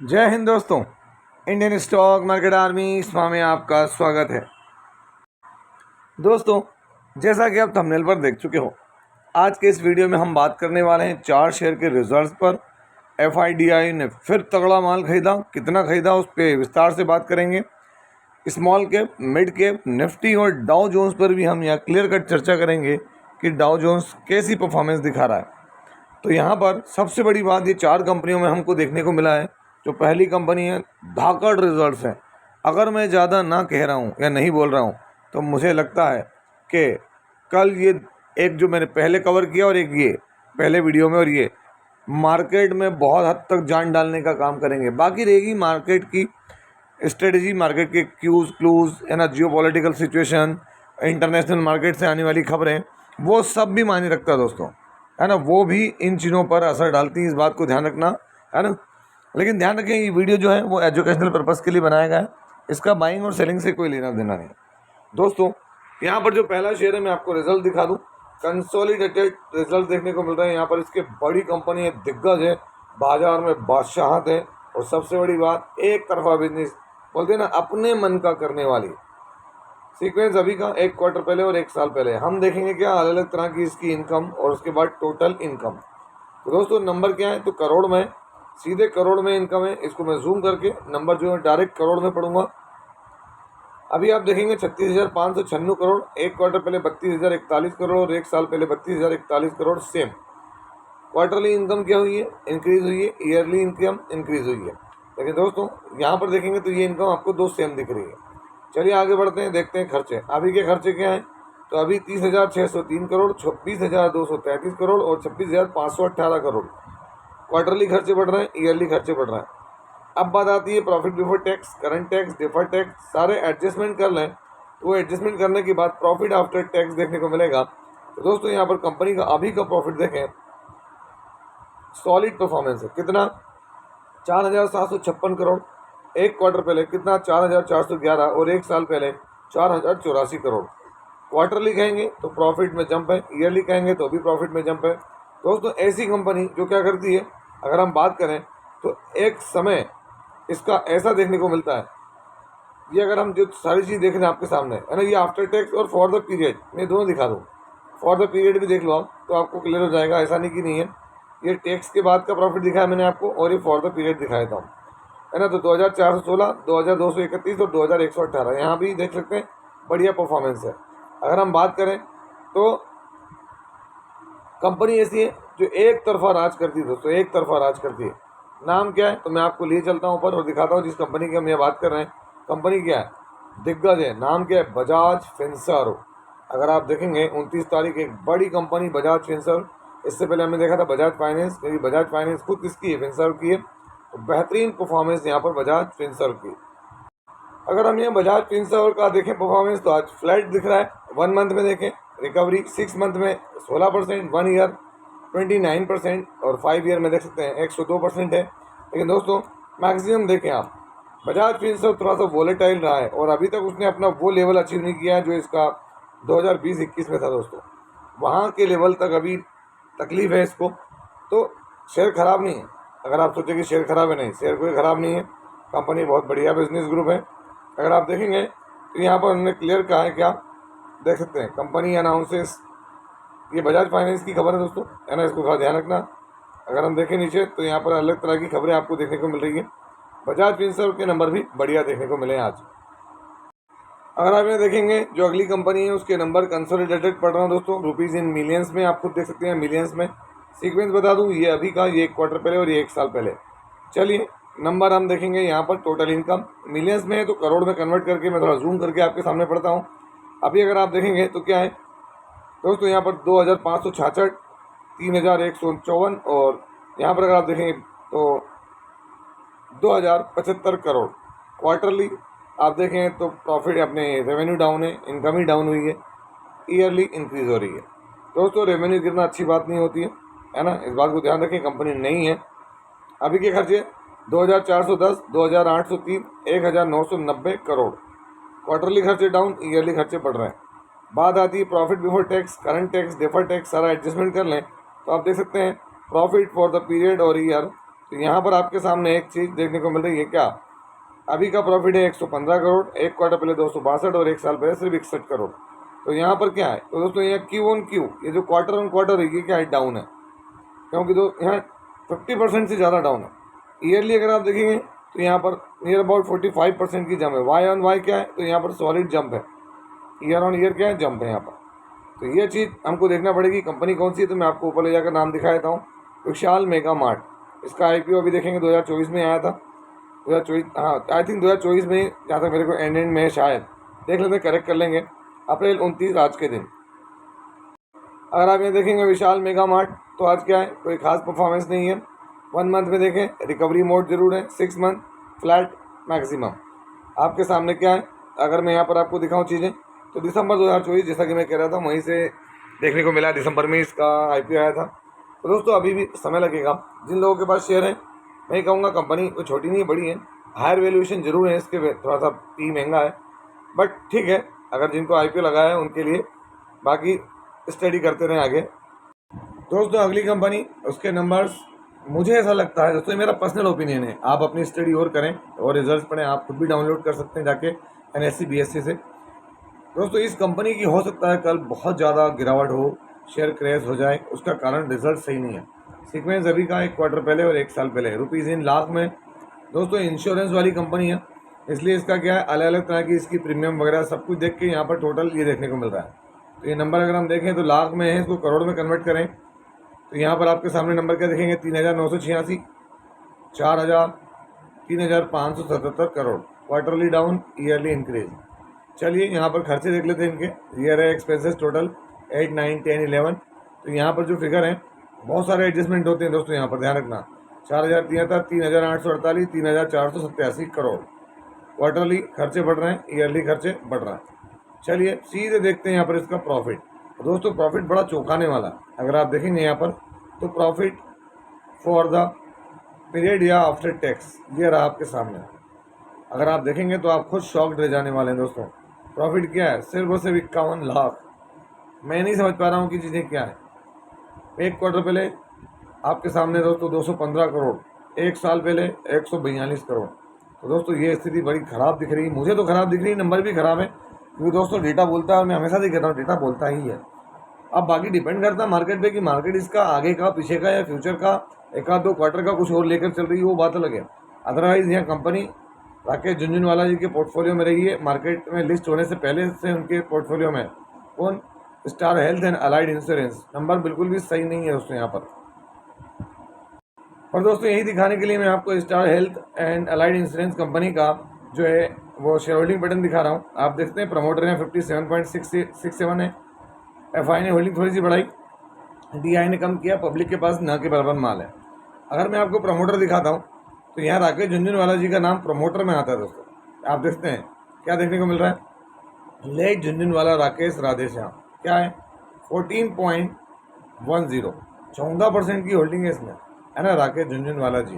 जय हिंद दोस्तों। Indian stock market army इसमा में आपका स्वागत है। दोस्तों, जैसा कि आप थंबनेल पर देख चुके हो, आज के इस वीडियो में हम बात करने वाले हैं 4 शेयर के रिजल्ट्स पर। एफआईडीआई ने फिर तगड़ा माल खरीदा, कितना खरीदा उस पर विस्तार से बात करेंगे। Small cap, mid cap, Nifty और डाउ जोन्स पर भी हम यहाँ क्लियर कट चर्चा करेंगे कि डाउ जोन्स कैसी परफॉर्मेंस दिखा रहा है। तो यहाँ पर सबसे बड़ी बात, ये 4 कंपनियों में हमको देखने को मिला है। जो पहली कंपनी है, धाकड़ रिजल्ट्स हैं। अगर मैं ज़्यादा ना कह रहा हूँ या नहीं बोल रहा हूँ तो मुझे लगता है कि कल ये एक जो मैंने पहले कवर किया और एक ये पहले वीडियो में, और ये मार्केट में बहुत हद तक जान डालने का काम करेंगे। बाकी रहेगी मार्केट की स्ट्रेटजी, मार्केट के क्लूज़ है ना, जियो पॉलिटिकल सिचुएशन, इंटरनेशनल मार्केट से आने वाली खबरें, वो सब भी मायने रखता है दोस्तों, है ना। वो भी इन चीज़ों पर असर डालती है, इस बात को ध्यान रखना, है ना। लेकिन ध्यान रखें, ये वीडियो जो है वो एजुकेशनल पर्पज़ के लिए बनाया गया है। इसका बाइंग और सेलिंग से कोई लेना देना नहीं। दोस्तों, यहाँ पर जो पहला शेयर है, मैं आपको रिजल्ट दिखा दूँ। कंसोलिडेटेड रिजल्ट देखने को मिल रहे हैं यहाँ पर। इसके बड़ी कंपनी है, दिग्गज है, बाजार में बादशाहत है, और सबसे बड़ी बात, एक तरफा बिजनेस बोलते हैं ना, अपने मन का करने वाली। सीक्वेंस अभी का 1 क्वार्टर पहले और 1 साल पहले हम देखेंगे क्या अलग अलग तरह की इसकी इनकम, और उसके बाद टोटल इनकम। तो दोस्तों, नंबर क्या है, तो करोड़ में, सीधे करोड़ में इनकम है। इसको मैं जूम करके नंबर जो है डायरेक्ट करोड़ में पढ़ूंगा। अभी आप देखेंगे 36,596 करोड़, 1 क्वार्टर पहले 32,041 करोड़, और 1 साल पहले 32,041 करोड़। सेम क्वार्टरली इनकम क्या हुई है, इंक्रीज हुई है। ईयरली इनकम इंक्रीज हुई है। लेकिन दोस्तों, यहाँ पर देखेंगे तो ये इनकम आपको 2 सेम दिख रही है। चलिए आगे बढ़ते हैं, देखते हैं खर्चे। अभी के खर्चे क्या हैं, तो अभी 30,603 करोड़, 26,233 करोड़ और 26,518 करोड़ क्वार्टरली खर्चे बढ़ रहे हैं, ईयरली खर्चे बढ़ रहे हैं। अब बात आती है profit before tax, current tax, deferred tax, सारे एडजस्टमेंट कर लें तो वो एडजस्टमेंट करने के बाद प्रॉफिट आफ्टर टैक्स देखने को मिलेगा। तो दोस्तों, यहाँ पर कंपनी का अभी का प्रॉफिट देखें, सॉलिड परफॉर्मेंस है। कितना, 4,756 करोड़। 1 क्वार्टर पहले कितना, 4,411, और 1 साल पहले 4,084 करोड़। क्वार्टरली कहेंगे तो प्रॉफिट में जंप है, ईयरली कहेंगे तो भी प्रॉफिट में जंप है। दोस्तों, ऐसी कंपनी जो क्या करती है, अगर हम बात करें तो एक समय इसका ऐसा देखने को मिलता है, ये अगर हम जो सारी चीज़ देख रहे हैं आपके सामने, है ना, ये आफ्टर टैक्स और फॉर द पीरियड, मैं दोनों दिखा दूँ। फॉर द पीरियड भी देख लो आप, तो आपको क्लियर हो जाएगा। ऐसा नहीं कि नहीं है, ये टैक्स के बाद का प्रॉफिट दिखाया मैंने आपको, और ये फॉर द पीरियड दिखाया था, है ना। तो 2,416, 2,231 और 2,118 यहाँ भी देख सकते हैं, बढ़िया परफॉर्मेंस है। अगर हम बात करें तो कंपनी ऐसी है जो एक तरफा राज करती है दोस्तों, एक तरफा राज करती है। नाम क्या है, तो मैं आपको लिए चलता हूँ ऊपर और दिखाता हूँ जिस कंपनी की हम ये बात कर रहे हैं। कंपनी क्या है, दिग्गज है। नाम क्या है, बजाज फिनसर्व। अगर आप देखेंगे 29 तारीख, एक बड़ी कंपनी बजाज फिनसर्व। इससे पहले हमने देखा था बजाज फाइनेंस, क्योंकि बजाज फाइनेंस खुद किसकी है, फिनसर्व की है। तो बेहतरीन परफॉर्मेंस यहाँ पर बजाज फिनसर्व की। अगर हम यहाँ बजाज फिनसर्व का देखें परफॉर्मेंस, तो आज फ्लैट दिख रहा है। 1 मंथ में देखें रिकवरी, 6 मंथ में 16%, 1 ईयर 29%, और 5 ईयर में देख सकते हैं 102% है। लेकिन दोस्तों, मैक्सिमम देखें आप, बजाज फिनसर्व थोड़ा सा वोलेटाइल रहा है, और अभी तक उसने अपना वो लेवल अचीव नहीं किया है जो इसका 2020-21 में था दोस्तों। वहाँ के लेवल तक अभी तकलीफ है इसको। तो शेयर ख़राब नहीं है। अगर आप सोचें कि शेयर ख़राब है, नहीं, शेयर कोई ख़राब नहीं है। कंपनी बहुत बढ़िया बिजनेस ग्रुप है। अगर आप देखेंगे तो यहाँ पर उन्होंने क्लियर कहा है, क्या देख सकते हैं, कंपनी अनाउंसेस, ये बजाज फाइनेंस की खबर है दोस्तों, है ना, इसको थोड़ा ध्यान रखना। अगर हम देखें नीचे तो यहाँ पर अलग तरह की खबरें आपको देखने को मिल रही है। बजाज फिनसर्व के नंबर भी बढ़िया देखने को मिले आज। अगर आप यहाँ देखेंगे, जो अगली कंपनी है उसके नंबर कंसोलिडेटेड पढ़ रहा हूँ दोस्तों, रुपीज़ इन मिलियंस में, आप खुद देख सकते हैं मिलियंस में। सीक्वेंस बता दूँ, ये अभी का, ये 1 क्वार्टर पहले और ये 1 साल पहले। चलिए नंबर हम देखेंगे यहाँ पर, टोटल इनकम मिलियंस में है तो करोड़ में कन्वर्ट करके मैं थोड़ा जूम करके आपके सामने पढ़ता हूँ। अभी अगर आप देखेंगे तो क्या है दोस्तों, यहाँ पर 2,566, 3,154, और यहाँ पर अगर आप देखेंगे तो 2,075 करोड़। क्वार्टरली आप देखें तो प्रॉफिट, अपने रेवेन्यू डाउन है, इनकम ही डाउन हुई है। ईयरली इंक्रीज हो रही है। दोस्तों, रेवेन्यू गिरना अच्छी बात नहीं होती है ना, इस बात को ध्यान रखें। कंपनी नहीं है। अभी के खर्चे 2,410, 2,803, 1,990 करोड़। क्वार्टरली खर्चे डाउन, ईयरली खर्चे बढ़ रहे हैं। बात आती है profit before tax, current tax, deferred tax, सारा एडजस्टमेंट कर लें तो आप देख सकते हैं प्रॉफिट फॉर द पीरियड और ईयर, तो यहाँ पर आपके सामने एक चीज़ देखने को मिल रही है, क्या अभी का प्रॉफिट है 115 करोड़, एक क्वार्टर पहले 262 और एक साल पहले सिर्फ 61 करोड़। तो यहाँ पर क्या है, तो दोस्तों यहाँ क्यू ऑन क्यू, ये जो क्वार्टर ऑन क्वार्टर है ये क्या है, डाउन है, क्योंकि तो यहाँ 50% से ज़्यादा डाउन है। ईयरली अगर आप देखेंगे तो यहाँ पर नियर अबाउट 45% की जंप है। वाई ऑन वाई क्या है, तो यहाँ पर सॉलिड जंप है। ईयर ऑन ईयर क्या है, जंप है यहाँ पर। तो ये चीज़ हमको देखना पड़ेगी कंपनी कौन सी है। तो मैं आपको ऊपर ले जाकर नाम दिखा देता हूँ, विशाल मेगा मार्ट। इसका IPO अभी देखेंगे 2024 में आया था, 2024, हाँ आई थिंक 2024 में, जहाँ तक मेरे को एंड में है शायद, देख लेते हैं, करेक्ट कर लेंगे। अप्रैल 29 आज के दिन। अगर आप ये देखेंगे विशाल मेगा मार्ट, तो आज क्या है, कोई खास परफॉर्मेंस नहीं है। 1 मंथ में देखें रिकवरी मोड जरूर है, 6 मंथ फ्लैट मैक्सिमम। आपके सामने क्या है, अगर मैं यहाँ पर आपको दिखाऊँ चीज़ें, तो दिसंबर 2024 जैसा कि मैं कह रहा था वहीं से देखने को मिला, दिसंबर में इसका IPO आया था। तो दोस्तों अभी भी समय लगेगा। जिन लोगों के पास शेयर है, मैं कहूँगा कंपनी कोई छोटी नहीं है, बड़ी है, हायर वैल्यूएशन जरूर है इसके, थोड़ा सा P महंगा है, बट ठीक है अगर जिनको IPO लगाया है उनके लिए। बाकी स्टडी करते रहें आगे। दोस्तों अगली कंपनी, उसके नंबर्स, मुझे ऐसा लगता है दोस्तों, मेरा पर्सनल ओपिनियन है, आप अपनी स्टडी और करें और रिजल्ट पढ़ें, आप खुद भी डाउनलोड कर सकते हैं जाके NSE BSE से। दोस्तों इस कंपनी की हो सकता है कल बहुत ज़्यादा गिरावट हो, शेयर क्रैश हो जाए, उसका कारण रिजल्ट सही नहीं है। सीक्वेंस अभी का एक क्वार्टर पहले और एक साल पहले, रुपीज़ इन लाख में। दोस्तों इंश्योरेंस वाली कंपनी है, इसलिए इसका क्या है, अलग अलग तरह की इसकी प्रीमियम वगैरह सब कुछ देख के यहाँ पर टोटल ये देखने को मिल रहा है। तो ये नंबर अगर हम देखें तो लाख में है, इसको करोड़ में कन्वर्ट करें तो यहाँ पर आपके सामने नंबर क्या देखेंगे, 3,986, 4,000, 3,577 crore. Quarterly down, yearly increase. चलिए यहाँ पर खर्चे देख लेते हैं इनके। ईयर है एक्सपेंसेस टोटल 8, 9, 10, 11। तो यहाँ पर जो फिगर है, बहुत सारे एडजस्टमेंट होते हैं दोस्तों, यहाँ पर ध्यान रखना। 4,073, 3,848, 3,487 करोड़। क्वार्टरली खर्चे बढ़ रहे हैं, ईयरली खर्चे बढ़ रहे हैं। चलिए सीधे देखते हैं यहाँ पर इसका प्रॉफिट। दोस्तों प्रॉफिट बड़ा चौंकाने वाला, अगर आप देखेंगे यहाँ पर तो प्रॉफिट फॉर द पीरियड या आफ्टर टैक्स, ये रहा आपके सामने। अगर आप देखेंगे तो आप खुद शॉक्ड रह जाने वाले हैं दोस्तों। प्रॉफिट क्या है, सिर्फ और सिर्फ 51 लाख। मैं नहीं समझ पा रहा हूँ कि चीज़ें क्या है। एक क्वार्टर पहले आपके सामने दोस्तों 215 करोड़, एक साल पहले 142 करोड़। तो दोस्तों ये स्थिति बड़ी ख़राब दिख रही है, मुझे तो ख़राब दिख रही है, नंबर भी ख़राब है, क्योंकि दोस्तों डेटा बोलता है, और मैं हमेशा से कहता हूँ डेटा बोलता ही है। अब बाकी डिपेंड करता है मार्केट पे कि मार्केट इसका आगे का, पीछे का, या फ्यूचर का, एक आध दो क्वार्टर का कुछ और लेकर चल रही है, वो बात अलग है। अदरवाइज़ यहाँ कंपनी राकेश झुनझुनवाला जी के पोर्टफोलियो में रही है, मार्केट में लिस्ट होने से पहले से उनके पोर्टफोलियो में। कौन, star health and allied insurance. Number बिल्कुल भी सही नहीं है दोस्तों यहाँ पर। और दोस्तों यही दिखाने के लिए मैं आपको star health and allied insurance company का जो है वो शेयर होल्डिंग पैटर्न दिखा रहा हूँ। आप देखते हैं प्रमोटर ने 57.67 है, FI ने होल्डिंग थोड़ी सी बढ़ाई, DI ने कम किया, पब्लिक के पास न के बराबर माल है। अगर मैं आपको प्रमोटर दिखाता हूँ तो यहाँ राकेश झुनझुनवाला जी का नाम प्रमोटर में आता है दोस्तों। आप देखते हैं क्या देखने को मिल रहा है, लेट झुनझुनवाला राकेश राधेश्याम, क्या है 14.10, 14% की होल्डिंग है इसमें, है ना, राकेश झुनझुनवाला जी।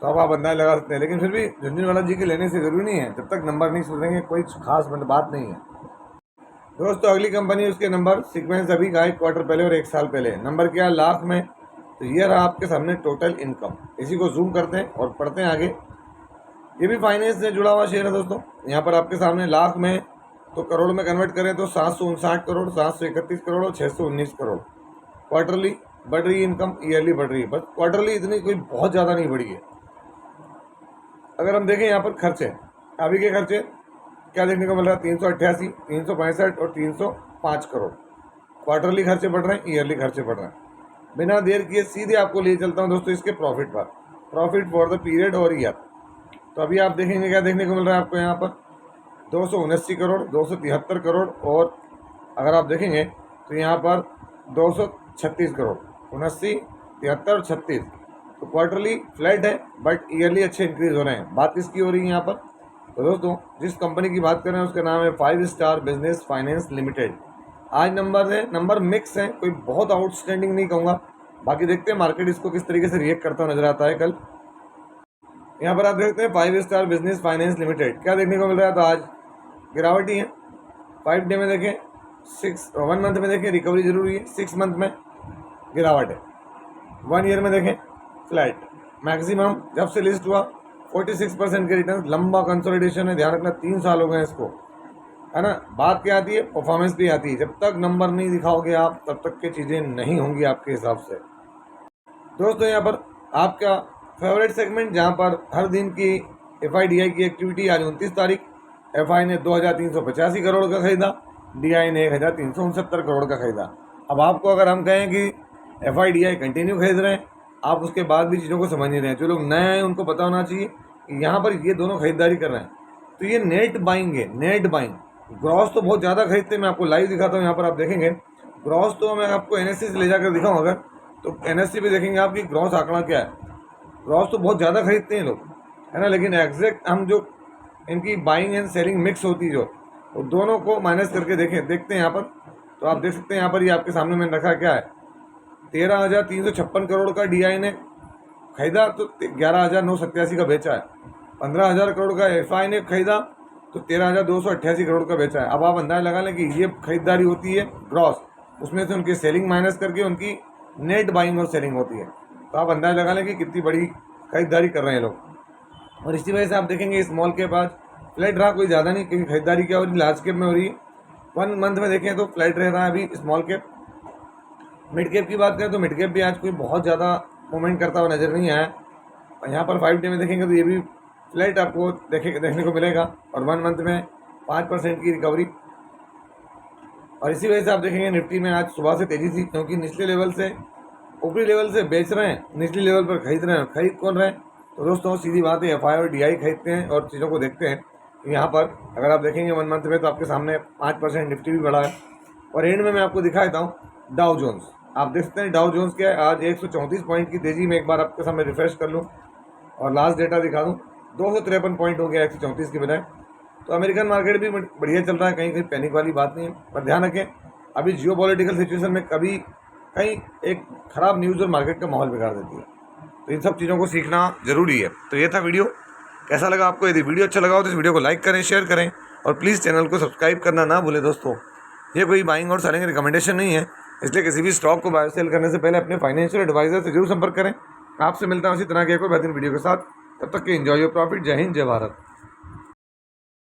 तो अब आप अंदाजा लगा सकते हैं, लेकिन फिर भी झुनझुनवाला जी के लेने से ज़रूरी नहीं है, जब तक नंबर नहीं सुनेंगे कोई खास बात नहीं है। दोस्तों अगली कंपनी, उसके नंबर सीक्वेंस अभी का एक क्वार्टर पहले और एक साल पहले, नंबर क्या है लाख में। तो ये रहा आपके सामने टोटल इनकम। इसी को जूम करते हैं और पढ़ते हैं आगे। ये भी फाइनेंस से जुड़ा हुआ शेयर है दोस्तों। यहाँ पर आपके सामने लाख में, तो करोड़ में कन्वर्ट करें तो 759 करोड़, 731 करोड़ और 619 करोड़। क्वार्टरली बढ़ रही है इनकम, ईयरली बढ़ रही है, बस क्वार्टरली इतनी कोई बहुत ज़्यादा नहीं बढ़ी है। अगर हम देखें यहाँ पर खर्चे, अभी के खर्चे क्या देखने को मिल रहा है, 388, 365 और 305 करोड़। क्वार्टरली खर्चे बढ़ रहे हैं, ईयरली खर्चे बढ़ रहे हैं। बिना देर किए सीधे आपको ले चलता हूँ दोस्तों इसके प्रॉफिट पर, प्रॉफिट फॉर द पीरियड और ईयर। तो अभी आप देखेंगे क्या देखने को मिल रहा है आपको यहाँ पर 279 करोड़, 273 करोड़, और अगर आप देखेंगे तो यहाँ पर 236 करोड़, 79, 73 और 36। तो क्वार्टरली फ्लैट है, बट ईयरली अच्छे इंक्रीज हो रहे हैं। बात किसकी हो रही है यहाँ पर, तो दोस्तों जिस कंपनी की बात कर रहे हैं उसका नाम है 5 स्टार बिजनेस फाइनेंस लिमिटेड। आज नंबर है, नंबर मिक्स है, कोई बहुत आउटस्टैंडिंग नहीं कहूँगा। बाकी देखते हैं मार्केट इसको किस तरीके से रिएक्ट करता हुआ नजर आता है कल। यहाँ पर आप देखते हैं 5 स्टार बिजनेस फाइनेंस लिमिटेड, क्या देखने को मिल रहा है, तो आज गिरावट ही है। 5 डे में देखें, 1 मंथ में देखें रिकवरी जरूरी है, 6 मंथ में गिरावट है, 1 ईयर में देखें फ्लैट। मैक्सिमम जब से लिस्ट हुआ 46% के रिटर्न, लंबा कंसोलिडेशन है, ध्यान रखना 3 साल हो गए इसको, है ना। बात क्या आती है, परफॉर्मेंस भी आती है। जब तक नंबर नहीं दिखाओगे आप तब तक की चीज़ें नहीं होंगी आपके हिसाब से। दोस्तों यहाँ पर आपका फेवरेट सेगमेंट जहाँ पर हर दिन की FIDI की एक्टिविटी, आज 29 तारीख, FI ने 2385 करोड़ का खरीदा, DI ने 1369 करोड़ का खरीदा। अब आपको अगर हम कहें कि FIDI कंटिन्यू खरीद रहे हैं, आप उसके बाद भी चीज़ों को समझ नहीं रहे हैं। जो लोग नए हैं उनको पता होना चाहिए कि यहाँ पर ये दोनों खरीदारी कर रहे हैं, तो ये नेट बाइंग है, नेट बाइंग। ग्रॉस तो बहुत ज़्यादा खरीदते हैं, मैं आपको लाइव दिखाता हूँ। यहाँ पर आप देखेंगे ग्रॉस तो मैं आपको NSE से ले जाकर दिखाऊँ अगर, तो NSE पे देखेंगे आपकी ग्रॉस आंकड़ा क्या है। ग्रॉस तो बहुत ज़्यादा खरीदते हैं लोग, है ना, लेकिन एग्जैक्ट हम जो इनकी बाइंग एंड सेलिंग मिक्स होती है जो, वो दोनों को माइनस करके देखते हैं यहाँ पर। तो आप देख सकते हैं यहाँ पर ये आपके सामने मैंने रखा क्या है, 13,356 करोड़ का DI ने खरीदा तो 11,987 का बेचा है। 15,000 करोड़ का FI ने खरीदा तो 13,288 करोड़ का बेचा है। अब आप अंदाजा लगा लें कि ये खरीदारी होती है ग्रॉस, उसमें से उनकी सेलिंग माइनस करके उनकी नेट बाइंग और सेलिंग होती है। तो आप अंदाजा लगा लें कि कितनी बड़ी खरीदारी कर रहे हैं लोग। और इसी वजह से आप देखेंगे स्मॉल कैप आज फ्लैट रहा, कोई ज़्यादा नहीं, क्योंकि खरीदारी क्या हो रही, लार्ज कैप में हो रही है। 1 मंथ में देखें तो फ्लैट रह रहा है अभी स्मॉल कैप। मिड कैप की बात करें तो मिड कैप भी आज कोई बहुत ज़्यादा मूवमेंट करता हुआ नज़र नहीं आया। और यहाँ पर 5 डे में देखेंगे तो ये भी फ्लैट आपको देखने को मिलेगा, और 1 मंथ में 5% की रिकवरी। और इसी वजह से आप देखेंगे निफ्टी में आज सुबह से तेज़ी थी, क्योंकि निचले लेवल से ऊपरी लेवल से बेच रहे हैं, निचले लेवल पर खरीद रहे हैं। खरीद कौन रहे हैं, तो दोस्तों सीधी बात है, FI और DI खरीदते हैं और चीज़ों को देखते हैं। यहाँ पर अगर आप देखेंगे 1 मंथ में तो आपके सामने 5% निफ्टी भी बढ़ा है। और एंड में मैं आपको दिखा देता हूँ डाउ जोन्स। आप देख सकते हैं डाउ जोन्स क्या है, आज 134 पॉइंट की तेज़ी में, एक बार आपके सामने रिफ्रेश कर लूँ और लास्ट डेटा दिखा दूँ, 253 पॉइंट हो गया 134 की बजाय। तो अमेरिकन मार्केट भी बढ़िया चल रहा है, कहीं पैनिक वाली बात नहीं है। पर ध्यान रखें अभी जियोपॉलिटिकल सिचुएशन में कभी कहीं एक ख़राब न्यूज़ और मार्केट का माहौल बिगाड़ देती है, तो इन सब चीज़ों को सीखना ज़रूरी है। तो ये था वीडियो, कैसा लगा आपको? यदि वीडियो अच्छा लगा हो तो इस वीडियो को लाइक करें, शेयर करें, और प्लीज़ चैनल को सब्सक्राइब करना ना भूलें। दोस्तों ये कोई बाइंग और सेलिंग रिकमेंडेशन नहीं है, इसलिए किसी भी स्टॉक को बाय सेल करने से पहले अपने फाइनेंशियल एडवाइजर से जरूर संपर्क करें। आपसे मिलता हूं इसी तरह के कोई बेहतरीन वीडियो के साथ, तब तक के एंजॉय योर प्रॉफिट। जय हिंद, जय भारत।